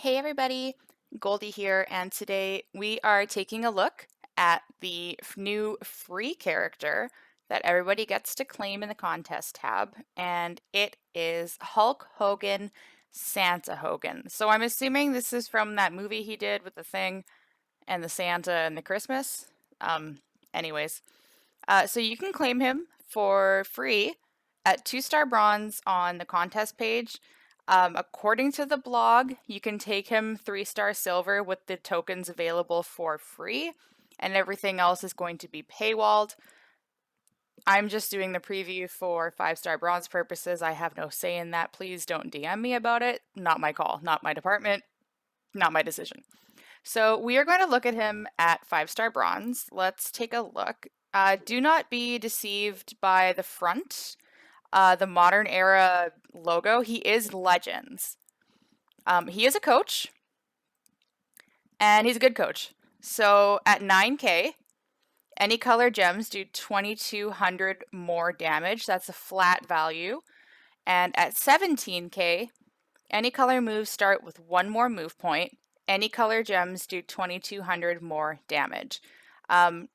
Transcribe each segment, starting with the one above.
Hey everybody, Goldie here, and today we are taking a look at the new free character that everybody gets to claim in the contest tab, and it is Hulk Hogan, Santa Hogan. So I'm assuming this is from that movie he did with the thing and the Santa and the Christmas. Um, anyways, so you can claim him for free at 2-star bronze on the contest page. According to the blog, you can take him 3-star silver with the tokens available for free, and everything else is going to be paywalled. I'm just doing the preview for 5-star bronze purposes. I have no say in that. Please don't DM me about it. Not my call, not my department, not my decision. So we are going to look at him at 5-star bronze. Let's take a look. Do not be deceived by the front, the modern era logo. He is Legends. He is a coach, and he's a good coach. So at 9K, any color gems do 2,200 more damage. That's a flat value. And at 17K, any color moves start with 1 more move point. Any color gems do 2,200 more damage. So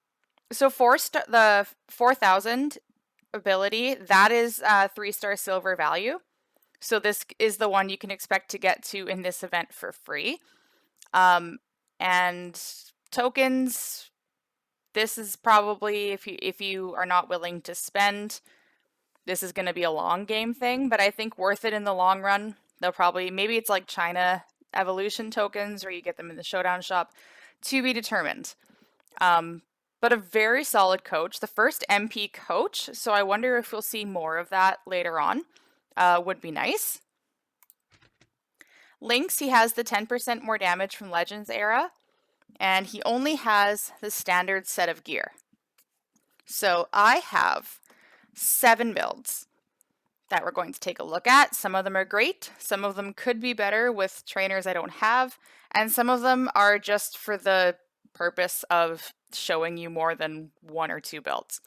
the 4,000 ability, that is 3-star silver value. So this is the one you can expect to get to in this event for free. And tokens, this is probably, if you are not willing to spend, this is going to be a long game thing, but I think worth it in the long run. They'll probably, maybe it's like China evolution tokens, or you get them in the showdown shop, to be determined. But a very solid coach, the first MP coach, so I wonder if we'll see more of that later on. Would be nice. Lynx, he has the 10% more damage from Legends era, and he only has the standard set of gear. So I have 7 builds that we're going to take a look at. Some of them are great, some of them could be better with trainers I don't have, and some of them are just for the purpose of showing you more than 1 or 2 builds.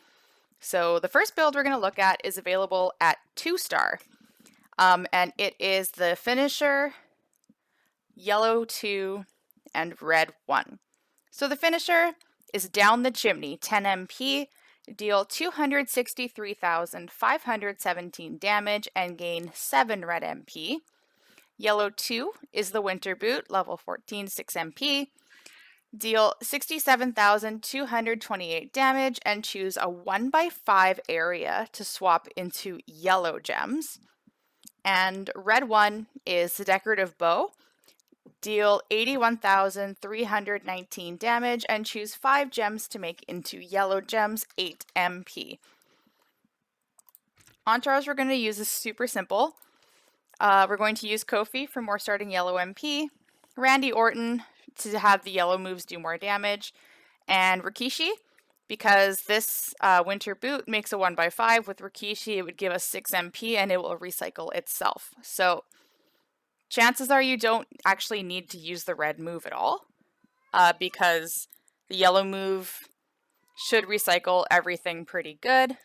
So the first build we're going to look at is available at 2-star, and it is the finisher, yellow 2, and red 1. So the finisher is down the chimney, 10 MP, deal 263,517 damage and gain 7 red MP. Yellow 2 is the winter boot, level 14, 6 MP. Deal 67,228 damage and choose a 1x5 area to swap into yellow gems. And red 1 is the decorative bow. Deal 81,319 damage and choose 5 gems to make into yellow gems, 8 MP. Entourage we're going to use is super simple. We're going to use Kofi for more starting yellow MP, Randy Orton to have the yellow moves do more damage, and Rikishi, because this winter boot makes a 1x5 with Rikishi, it would give us 6 MP and it will recycle itself. So chances are you don't actually need to use the red move at all, because the yellow move should recycle everything pretty good.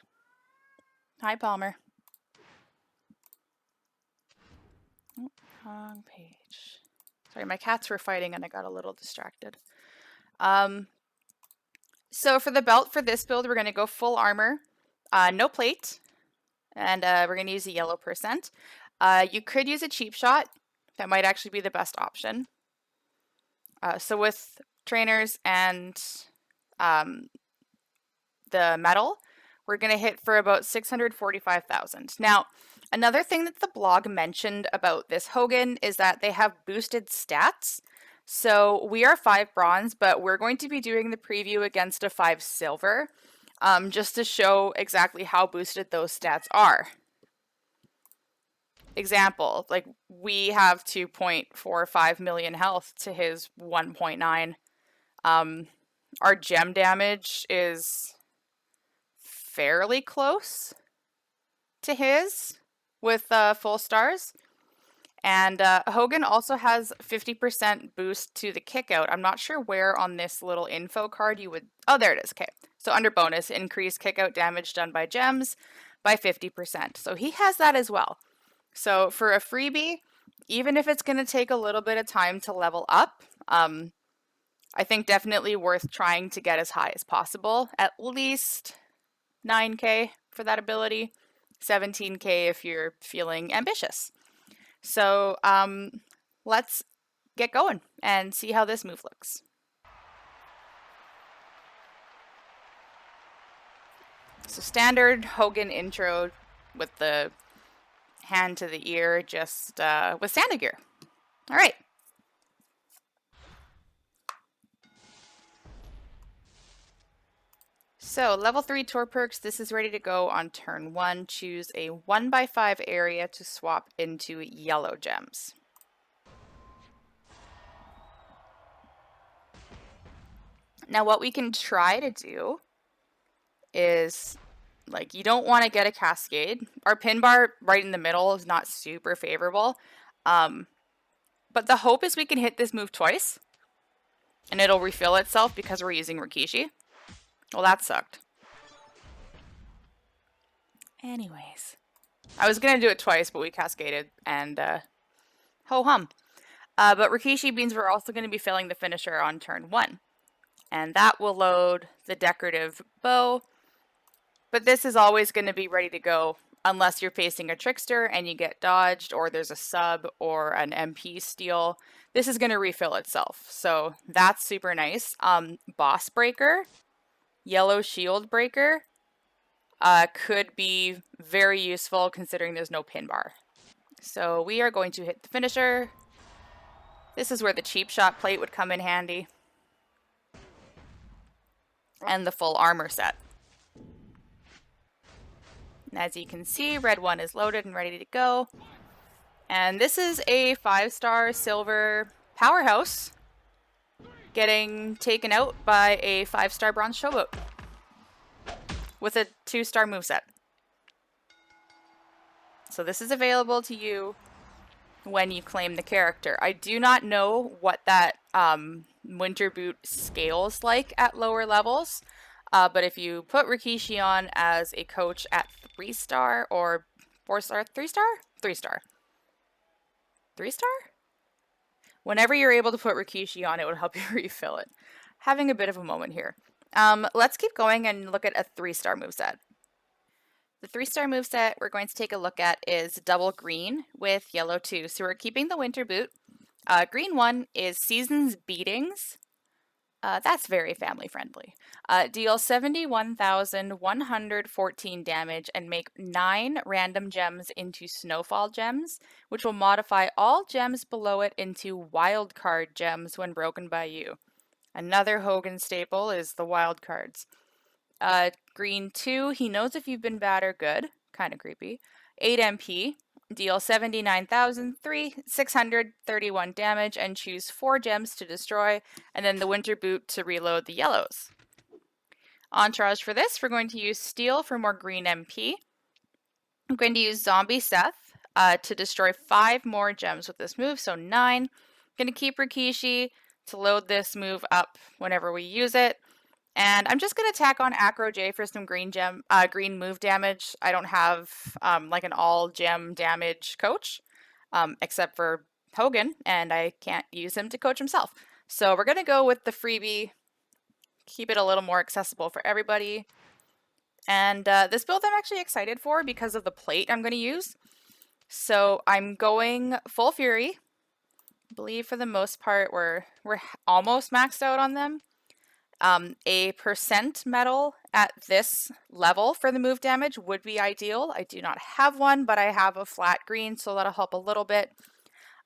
Hi, Palmer. Oh, wrong page. Sorry, my cats were fighting and I got a little distracted. So for the belt for this build, we're going to go full armor, no plate, and we're going to use a yellow percent. You could use a cheap shot. That might actually be the best option. So with trainers and the metal, we're going to hit for about 645,000. Now, another thing that the blog mentioned about this Hogan is that they have boosted stats. So we are 5 bronze, but we're going to be doing the preview against a 5 silver, just to show exactly how boosted those stats are. Example, like we have 2.45 million health to his 1.9. Our gem damage is fairly close to his with full stars. And Hogan also has 50% boost to the kick out. I'm not sure where on this little info card you would... Oh, there it is. Okay. So under bonus, increase kick out damage done by gems by 50%. So he has that as well. So for a freebie, even if it's going to take a little bit of time to level up, I think definitely worth trying to get as high as possible. At least 9k for that ability, 17k if you're feeling ambitious. So let's get going and see how this move looks. So standard Hogan intro with the hand to the ear, just with Santa gear. All right. So level 3 tour perks, this is ready to go on turn 1. Choose a 1x5 area to swap into yellow gems. Now what we can try to do is, like, you don't want to get a cascade. Our pin bar right in the middle is not super favorable. But the hope is we can hit this move twice and it'll refill itself because we're using Rikishi. Well, that sucked. Anyways, I was going to do it twice, but we cascaded and ho-hum. But Rikishi means we're also going to be filling the finisher on turn 1. And that will load the decorative bow. But this is always going to be ready to go unless you're facing a trickster and you get dodged, or there's a sub or an MP steal. This is going to refill itself. So that's super nice. Boss Breaker, Yellow Shield Breaker could be very useful considering there's no pin bar. So we are going to hit the finisher. This is where the cheap shot plate would come in handy. And the full armor set. And as you can see, red one is loaded and ready to go. And this is a 5-star silver powerhouse getting taken out by a 5-star bronze showboat with a 2-star moveset. So this is available to you when you claim the character. I do not know what that winter boot scales like at lower levels, but if you put Rikishi on as a coach at 3-star or 4-star, 3-star? 3-star. 3-star? Whenever you're able to put Rikishi on, it would help you refill it. Having a bit of a moment here. Let's keep going and look at a 3-star moveset. The 3-star moveset we're going to take a look at is double green with yellow 2. So we're keeping the winter boot. Green 1 is Season's Beatings. That's very family friendly. Deal 71,114 damage and make 9 random gems into snowfall gems, which will modify all gems below it into wildcard gems when broken by you. Another Hogan staple is the wild cards. Green 2, he knows if you've been bad or good. Kind of creepy. 8 MP. Deal 79,631 damage and choose 4 gems to destroy, and then the winter boot to reload the yellows. Entourage for this, we're going to use steel for more green MP. I'm going to use Zombie Seth to destroy 5 more gems with this move, so 9. I'm going to keep Rikishi to load this move up whenever we use it. And I'm just going to tack on Acro J for some green move damage. I don't have like an all gem damage coach, except for Hogan, and I can't use him to coach himself. So we're going to go with the freebie, keep it a little more accessible for everybody. And this build I'm actually excited for because of the plate I'm going to use. So I'm going full fury. I believe for the most part we're almost maxed out on them. A percent metal at this level for the move damage would be ideal. I do not have one, but I have a flat green, so that'll help a little bit.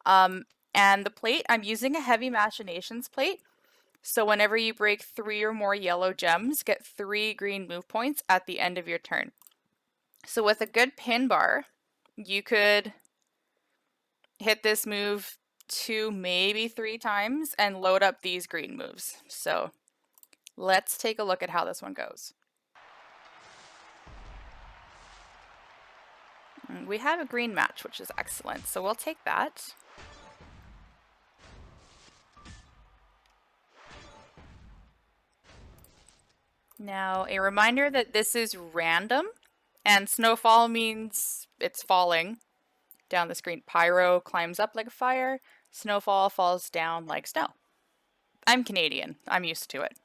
And the plate, I'm using a Heavy Machinations plate. So whenever you break 3 or more yellow gems, get 3 green move points at the end of your turn. So with a good pin bar, you could hit this move 2, maybe 3 times and load up these green moves. So let's take a look at how this one goes. We have a green match, which is excellent, so we'll take that. Now, a reminder that this is random, and snowfall means it's falling. down the screen. Pyro climbs up like a fire. Snowfall falls down like snow. I'm Canadian. I'm used to it.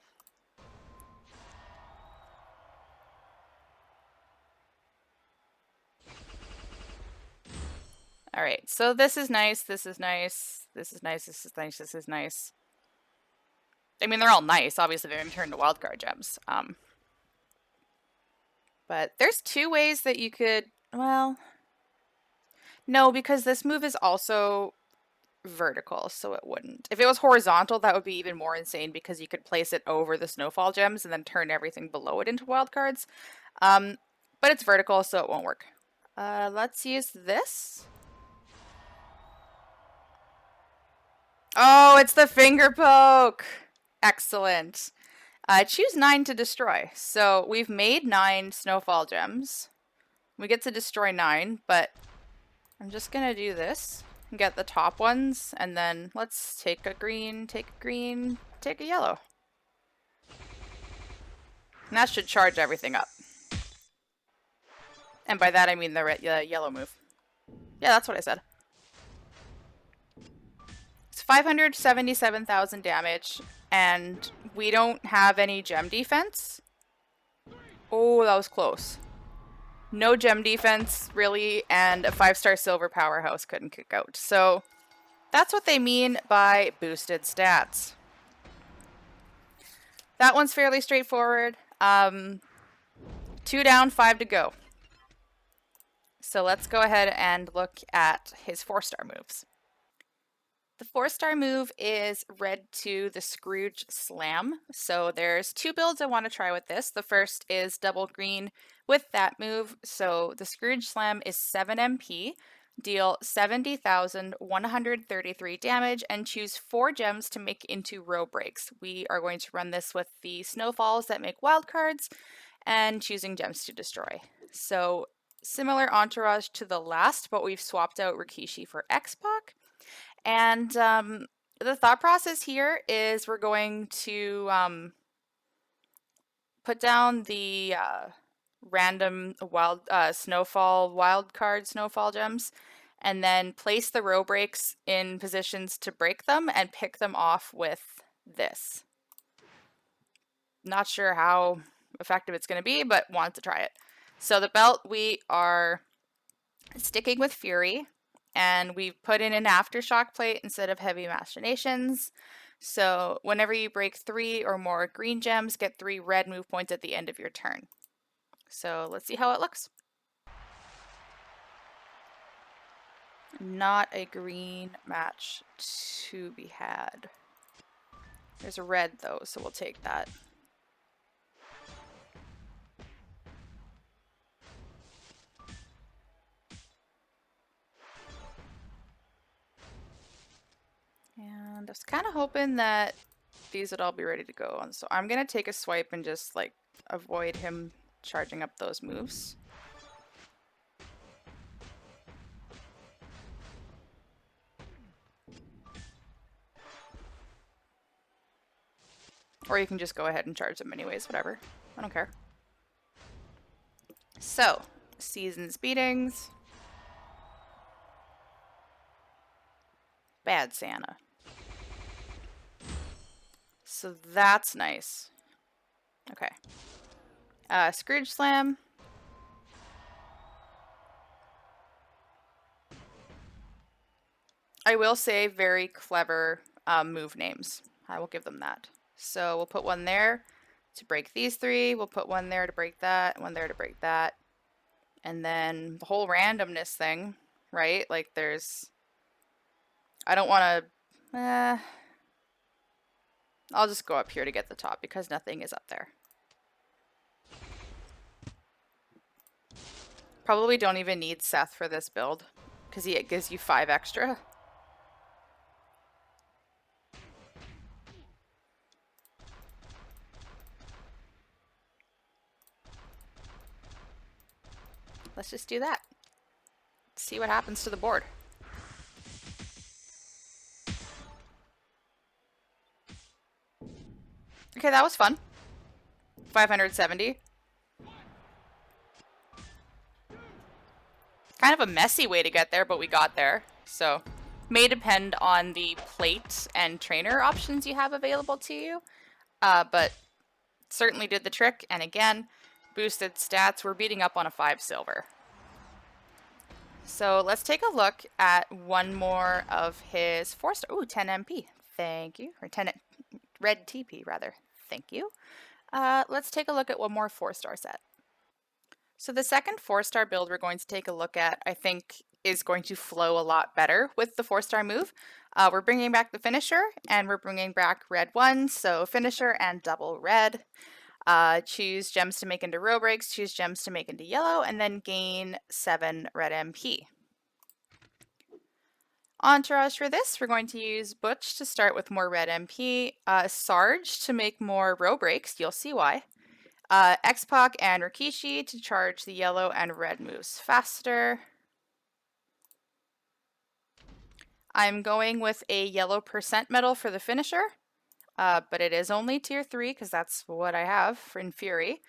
All right, so this is nice, this is nice, this is nice, this is nice, this is nice. I mean, they're all nice. Obviously, they're going to turn to wildcard gems. But there's two ways that you could, well, no, because this move is also vertical, so it wouldn't. If it was horizontal, that would be even more insane because you could place it over the snowfall gems and then turn everything below it into wildcards. But it's vertical, so it won't work. Let's use this. Oh, it's the finger poke! Excellent. Choose 9 to destroy. So we've made 9 snowfall gems. We get to destroy 9, but I'm just gonna do this and get the top ones, and then let's take a green, take a green, take a yellow. And that should charge everything up. And by that I mean the yellow move. Yeah, that's what I said. It's 577,000 damage, and we don't have any gem defense. Oh, that was close. No gem defense, really, and a 5-star silver powerhouse couldn't kick out. So that's what they mean by boosted stats. That one's fairly straightforward. 2 down, 5 to go. So let's go ahead and look at his 4-star moves. The 4-star move is Red 2, the Scrooge Slam. So there's 2 builds I want to try with this. The first is double green with that move. So the Scrooge Slam is 7 MP, deal 70,133 damage, and choose 4 gems to make into row breaks. We are going to run this with the snowfalls that make wildcards and choosing gems to destroy. So similar entourage to the last, but we've swapped out Rikishi for X-Pac. And the thought process here is we're going to put down the random snowfall wildcard snowfall gems, and then place the row breaks in positions to break them and pick them off with this. Not sure how effective it's going to be, but wanted to try it. So the belt, we are sticking with Fury. And we've put in an aftershock plate instead of heavy machinations. So whenever you break 3 or more green gems, get 3 red move points at the end of your turn. So let's see how it looks. Not a green match to be had. There's a red though, so we'll take that. And I was kind of hoping that these would all be ready to go. And so I'm going to take a swipe and just like avoid him charging up those moves. Or you can just go ahead and charge them anyways, whatever. I don't care. So, Seasons Beatings. Bad Santa. So that's nice. Okay. Scrooge Slam. I will say very clever move names. I will give them that. So we'll put one there to break these 3. We'll put one there to break that, one there to break that. And then the whole randomness thing, right? Like there's... I don't want to... I'll just go up here to get the top because nothing is up there. Probably don't even need Seth for this build because he gives you 5 extra. Let's just do that. See what happens to the board. Okay, that was fun. 570. Kind kind of a messy way to get there, but we got there. So, may depend on the plate and trainer options you have available to you, but certainly did the trick. And again, boosted stats. We're beating up on a 5 silver. So let's take a look at one more of his 4-star. Ooh, 10 MP. Thank you. Or 10 red TP, rather. Thank you. Let's take a look at one more 4-star set. So the second 4-star build we're going to take a look at, I think, is going to flow a lot better with the 4-star move. We're bringing back the finisher, and we're bringing back red 1, so finisher and double red. Choose gems to make into row breaks, choose gems to make into yellow, and then gain 7 red MP. Entourage for this, we're going to use Butch to start with more red MP, Sarge to make more row breaks, you'll see why, X-Pac and Rikishi to charge the yellow and red moves faster. I'm going with a yellow percent medal for the finisher, but it is only tier 3 because that's what I have in Fury.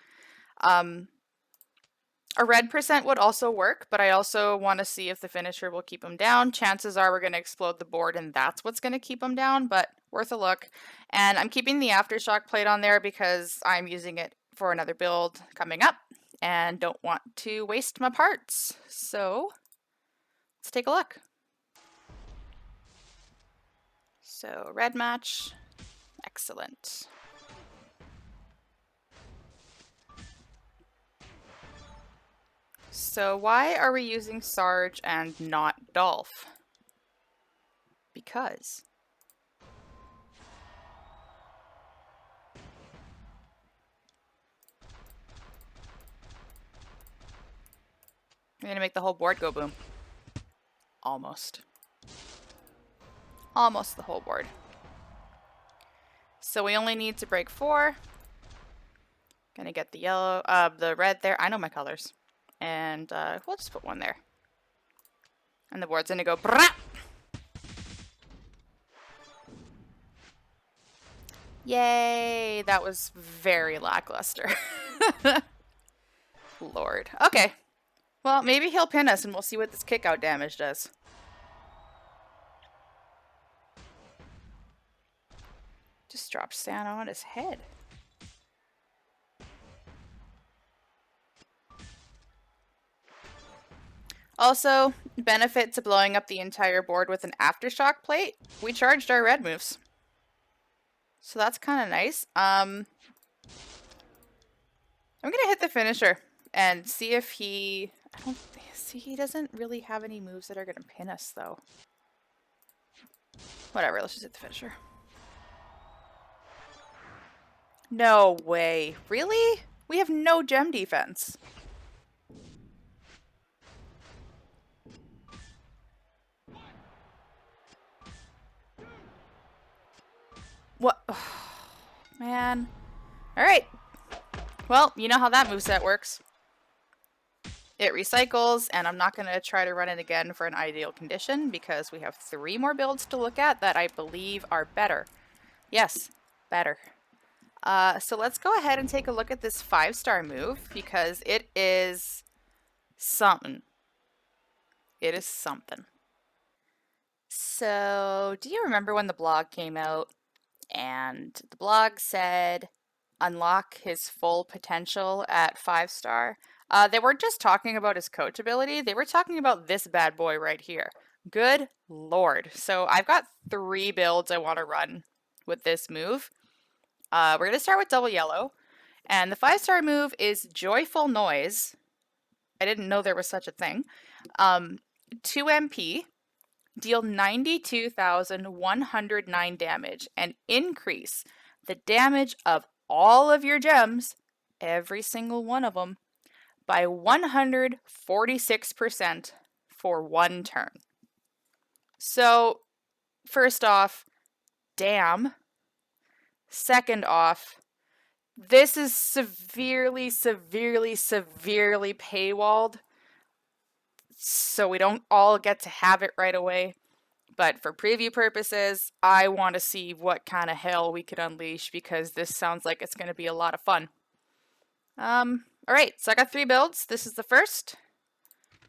A red percent would also work, but I also want to see if the finisher will keep him down. Chances are we're going to explode the board and that's what's going to keep him down, but worth a look. And I'm keeping the Aftershock plate on there because I'm using it for another build coming up and don't want to waste my parts. So let's take a look. So red match, excellent. So why are we using Sarge and not Dolph? Because. We're gonna make the whole board go boom. Almost. Almost the whole board. So we only need to break 4. Gonna get the yellow, the red there. I know my colors. And we'll just put 1 there. And the board's gonna go brah! Yay! That was very lackluster. Lord. Okay. Well, maybe he'll pin us and we'll see what this kick out damage does. Just dropped Santa on his head. Also, benefit to blowing up the entire board with an Aftershock plate, we charged our red moves. So that's kind of nice. I'm gonna hit the finisher and see if he... he doesn't really have any moves that are gonna pin us though. Whatever, let's just hit the finisher. No way. Really? We have no gem defense. What? Oh, man. Alright. Well, you know how that moveset works. It recycles, and I'm not going to try to run it again for an ideal condition because we have 3 more builds to look at that I believe are better. Yes, better. So let's go ahead and take a look at this 5-star move because it is something. It is something. So, do you remember when the blog came out and the blog said unlock his full potential at 5-star? They weren't just talking about his coach ability, they were talking about this bad boy right here. Good lord. So I've got 3 builds I want to run with this move. We're going to start with double yellow, and the 5-star move is Joyful Noise. I didn't know there was such a thing. 2 MP, deal 92,109 damage, and increase the damage of all of your gems, every single one of them, by 146% for 1 turn. So, first off, damn. Second off, this is severely, severely, severely paywalled, so we don't all get to have it right away. But for preview purposes, I want to see what kind of hell we could unleash because this sounds like it's going to be a lot of fun. Alright, so I got 3 builds. This is the first.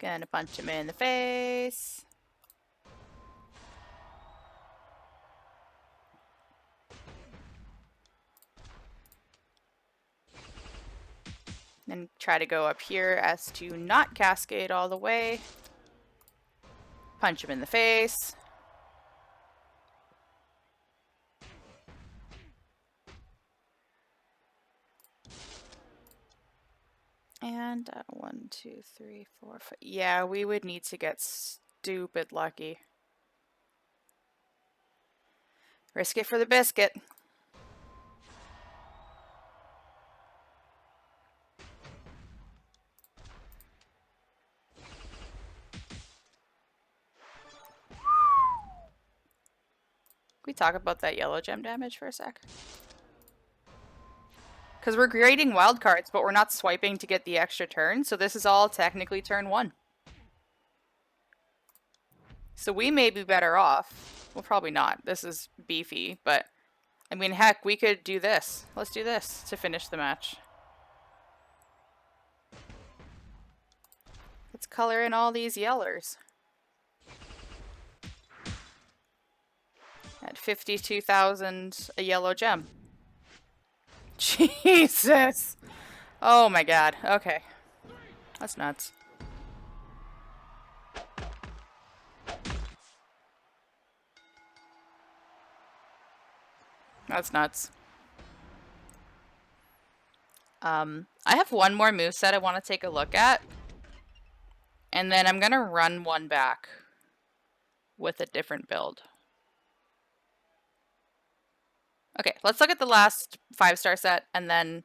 Gonna punch him in the face. Then try to go up here as to not cascade all the way. Punch him in the face. And 1, 2, 3, 4, 5. Yeah, we would need to get stupid lucky. Risk it for the biscuit. Can we talk about that yellow gem damage for a sec? Because we're grading wild cards, but we're not swiping to get the extra turn, so this is all technically turn 1. So we may be better off. Well, probably not. This is beefy, but I mean, heck, we could do this. Let's do this to finish the match. Let's color in all these yellers. At 52,000 a yellow gem. Jesus! Oh my god. Okay. That's nuts. That's nuts. I have one more moveset I want to take a look at. And then I'm going to run one back with a different build. Okay, let's look at the last 5-star set, and then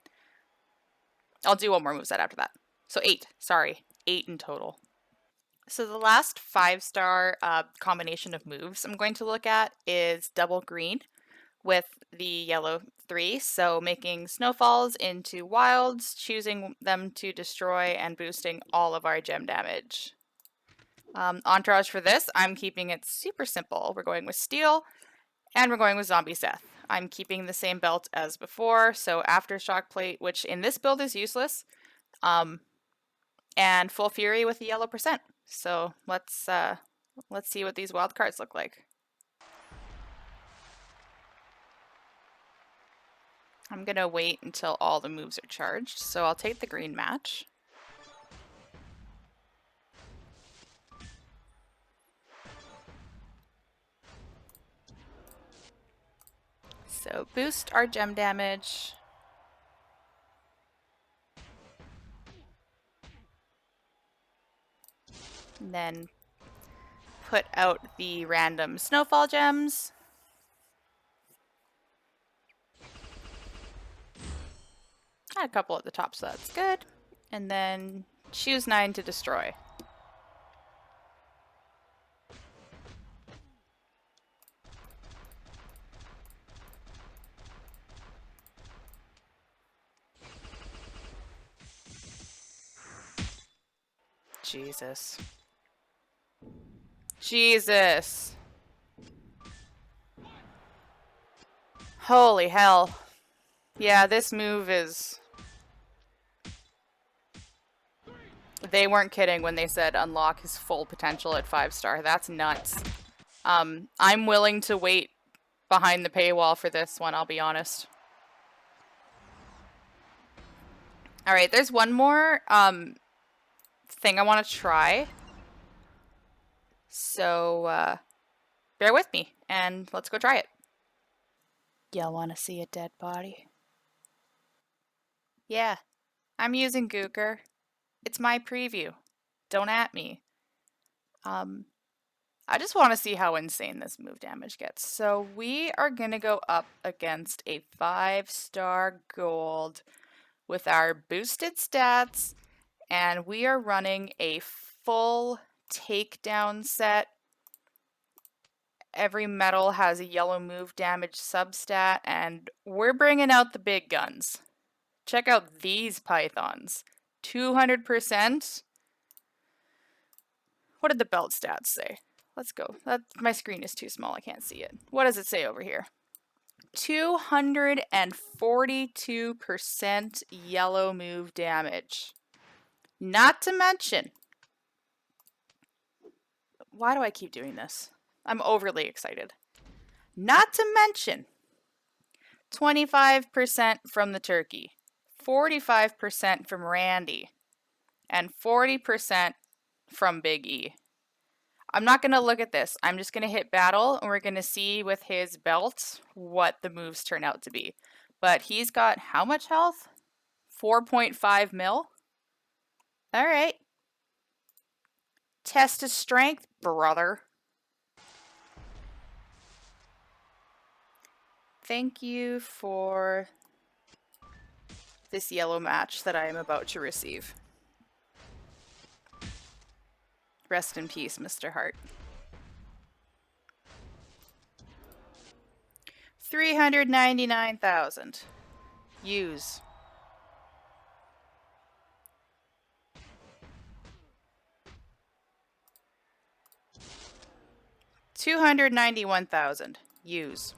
I'll do one more moveset after that. So 8, sorry, 8 in total. So the last 5-star combination of moves I'm going to look at is double green with the yellow 3, so making snowfalls into wilds, choosing them to destroy, and boosting all of our gem damage. Entourage for this, I'm keeping it super simple. We're going with steel, and we're going with zombie Seth. I'm keeping the same belt as before, so aftershock plate, which in this build is useless, and full fury with the yellow %. So let's see what these wild cards look like. I'm gonna wait until all the moves are charged, so I'll take the green match. So boost our gem damage. And then put out the random snowfall gems. Add a couple at the top, so that's good. And then choose 9 to destroy. Jesus. Jesus. Holy hell. Yeah, this move is... They weren't kidding when they said unlock his full potential at 5-star. That's nuts. I'm willing to wait behind the paywall for this one, I'll be honest. Alright, there's one more thing I want to try. So, bear with me, and let's go try it. Y'all want to see a dead body? Yeah, I'm using Gooker. It's my preview. Don't at me. I just want to see how insane this move damage gets. So we are going to go up against a 5-star gold with our boosted stats, and we are running a full takedown set. Every metal has a yellow move damage substat, and we're bringing out the big guns. Check out these pythons. 200%. What did the belt stats say? Let's go. My screen is too small. I can't see it. What does it say over here? 242% yellow move damage. Not to mention Why do I keep doing this? I'm overly excited. Not to mention 25% from the turkey, 45% from Randy, and 40% from Big E. I'm not going to look at this. I'm just going to hit battle, and we're going to see with his belt what the moves turn out to be. But he's got how much health? 4.5 mil? All right. Test his strength, brother. Thank you for this yellow match that I am about to receive. Rest in peace, Mr. Hart. 399,000. Use. $291,000. Use.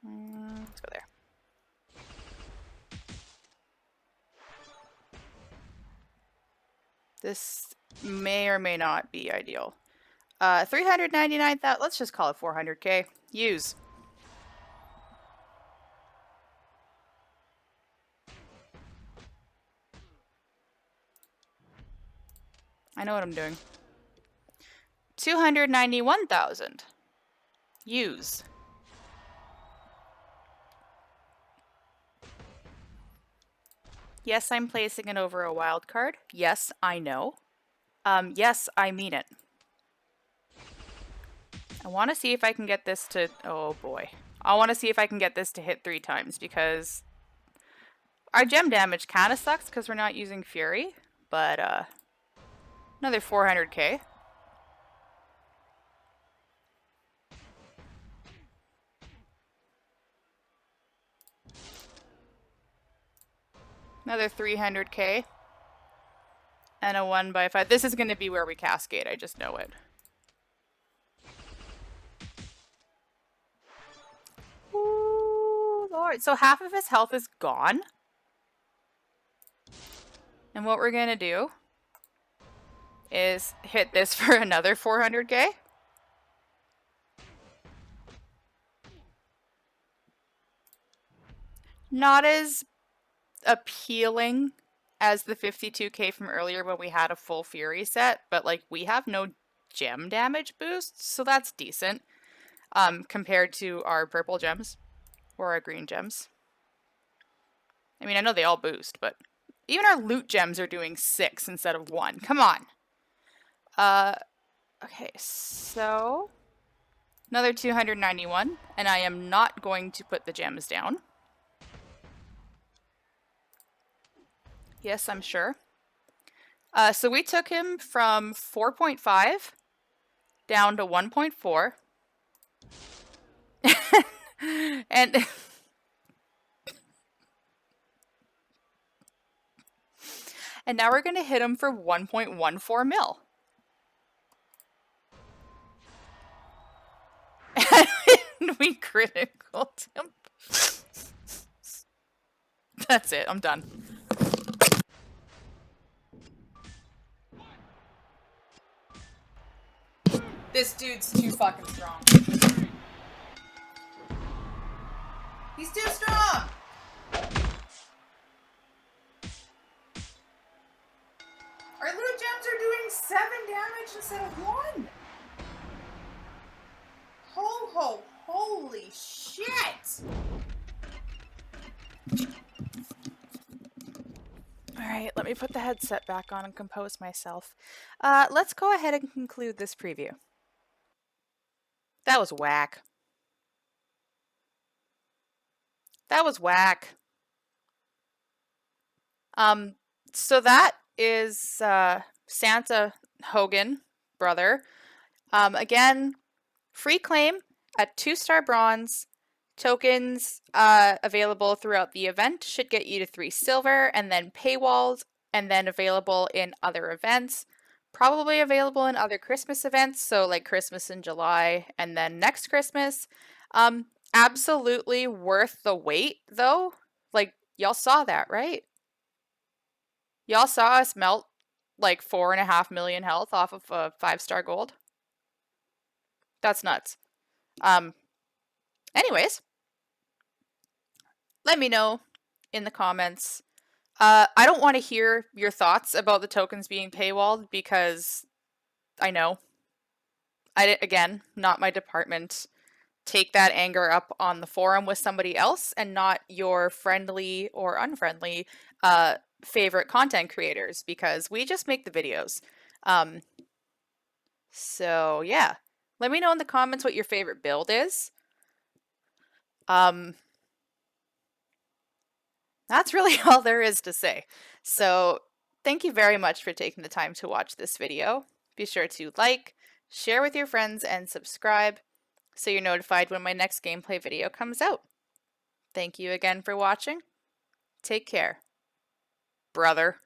Let's go there. This may or may not be ideal. 399,000. Let's just call it 400K. Use. I know what I'm doing. 291,000. Use. Yes, I'm placing it over a wild card. Yes, I know. Yes, I mean it. I want to see if I can get this to... Oh, boy. I want to see if I can get this to hit 3 times, because our gem damage kind of sucks because we're not using Fury, but another 400K. Another 300K. And a 1x5. This is going to be where we cascade, I just know it. Ooh, Lord. So half of his health is gone. And what we're going to do is hit this for another 400K. Not as appealing as the 52K from earlier when we had a full Fury set, but like we have no gem damage boosts, so that's decent compared to our purple gems or our green gems. I mean, I know they all boost, but even our loot gems are doing 6 instead of 1. Come on. Okay, so another 291, and I am not going to put the gems down. Yes, I'm sure. So we took him from 4.5 down to 1.4. And and now we're going to hit him for 1.14 mil. And we critical him. That's it. I'm done. This dude's too fucking strong. He's too strong! Our loot gems are doing 7 damage instead of 1! Holy shit! Alright, let me put the headset back on and compose myself. Let's go ahead and conclude this preview. That was whack. That was whack. So that is Santa Hogan, brother. Again, free claim at 2-star bronze. Tokens available throughout the event should get you to 3 silver, and then paywalled, and then available in other events. Probably available in other Christmas events, so like Christmas in July, and then next Christmas. Absolutely worth the wait, though. Like, y'all saw that, right? Y'all saw us melt like 4.5 million health off of a 5-star gold. That's nuts. Um, anyways, let me know in the comments. I don't want to hear your thoughts about the tokens being paywalled because I know. Again, not my department. Take that anger up on the forum with somebody else and not your friendly or unfriendly favorite content creators because we just make the videos. Um, so yeah, let me know in the comments what your favorite build is. Um, that's really all there is to say. So thank you very much for taking the time to watch this video. Be sure to like, share with your friends, and subscribe so you're notified when my next gameplay video comes out. Thank you again for watching. Take care, brother.